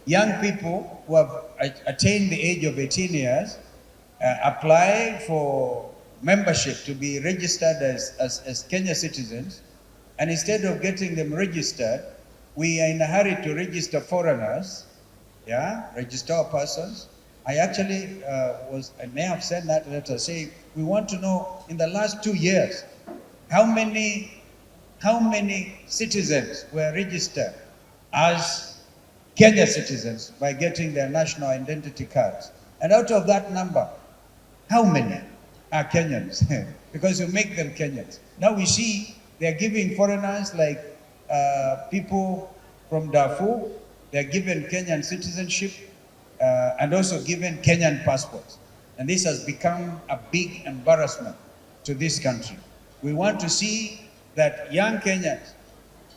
young people who have attained the age of 18 years apply for membership to be registered as Kenya citizens, and instead of getting them registered, we are in a hurry to register foreigners, register persons. I actually I may have sent that letter saying we want to know in the last 2 years how many citizens were registered as Kenya citizens by getting their national identity cards. And out of that number, how many are Kenyans? Because you make them Kenyans. Now we see they're giving foreigners like people from Darfur, they're given Kenyan citizenship and also given Kenyan passports. And this has become a big embarrassment to this country. We want to see that young Kenyans,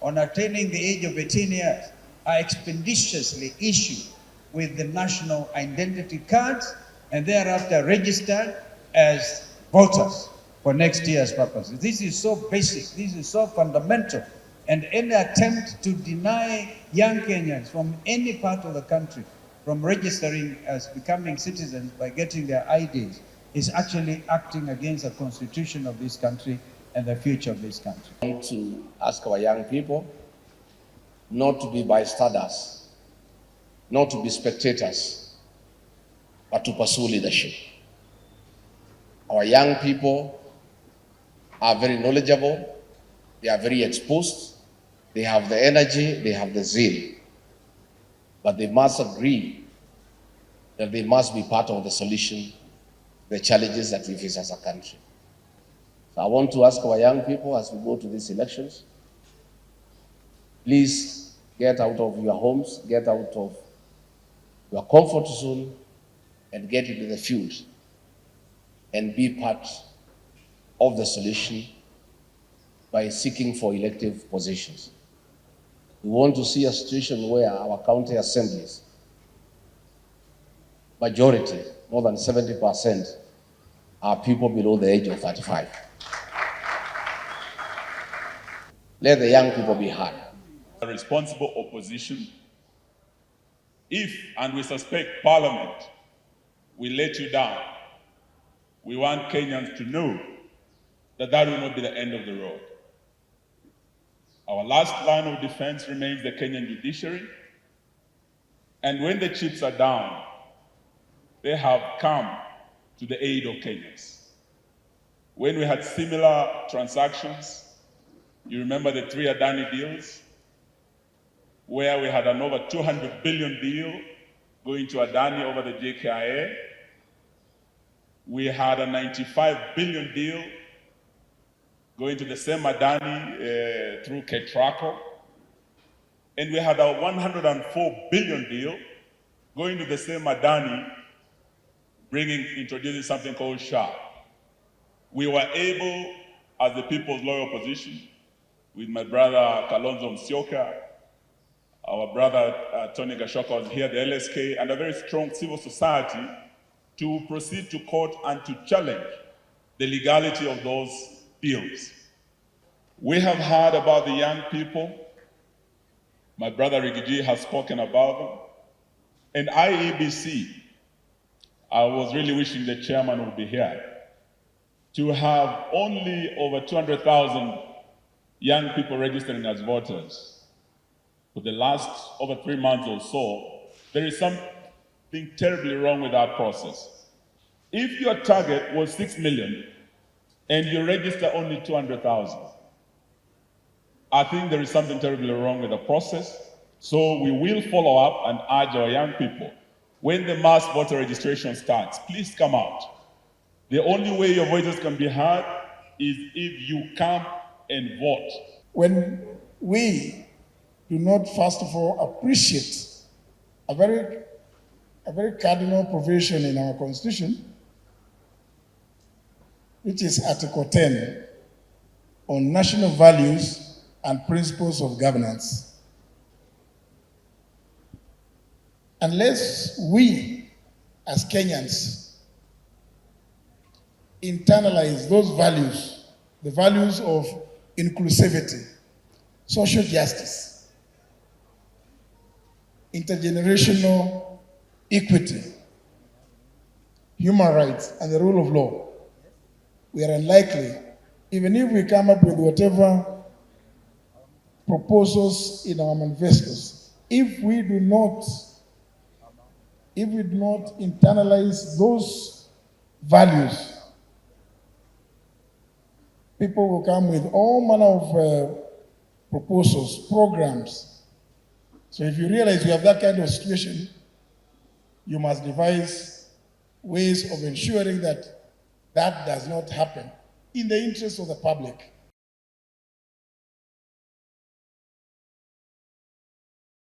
on attaining the age of 18 years, are expeditiously issued with the national identity cards and thereafter registered as voters for next year's purposes. This is so basic, this is so fundamental, and any attempt to deny young Kenyans from any part of the country from registering as becoming citizens by getting their IDs is actually acting against the constitution of this country and the future of this country. I want to ask our young people not to be bystanders, not to be spectators, but to pursue leadership. Our young people are very knowledgeable, they are very exposed, they have the energy, they have the zeal, but they must agree that they must be part of the solution, the challenges that we face as a country. So I want to ask our young people as we go to these elections, please get out of your homes, get out of your comfort zone, and get into the field and be part of the solution by seeking for elective positions. We want to see a situation where our county assemblies, majority, more than 70%, are people below the age of 35. Let the young people be heard. A responsible opposition, if, and we suspect Parliament will let you down, we want Kenyans to know that that will not be the end of the road. Our last line of defense remains the Kenyan judiciary, and when the chips are down, they have come to the aid of Kenyans. When we had similar transactions, you remember the 3 Adani deals, where we had an over 200 billion deal going to Adani over the JKIA. We had a 95 billion deal going to the same Adani through Ketraco. And we had a 104 billion deal going to the same Adani, introducing something called SHA. We were able, as the People's Loyal Opposition, with my brother Kalonzo Musyoka, our brother Tony Gashoka was here, the LSK, and a very strong civil society, to proceed to court and to challenge the legality of those bills. We have heard about the young people. My brother Rigiji has spoken about them. And IEBC, I was really wishing the chairman would be here, to have only over 200,000 young people registering as voters. For the last over 3 months or so, there is something terribly wrong with that process. If your target was 6 million and you register only 200,000, I think there is something terribly wrong with the process. So we will follow up and urge our young people, when the mass voter registration starts, please come out. The only way your voices can be heard is if you come and vote. When we do not, first of all, appreciate a very cardinal provision in our Constitution, which is Article 10 on national values and principles of governance. Unless we, as Kenyans, internalize those values, the values of inclusivity, social justice, intergenerational equity, human rights, and the rule of law, we are unlikely, even if we come up with whatever proposals in our manifestos, if we do not internalize those values, people will come with all manner of proposals, programs. So if you realize you have that kind of situation, you must devise ways of ensuring that that does not happen in the interest of the public.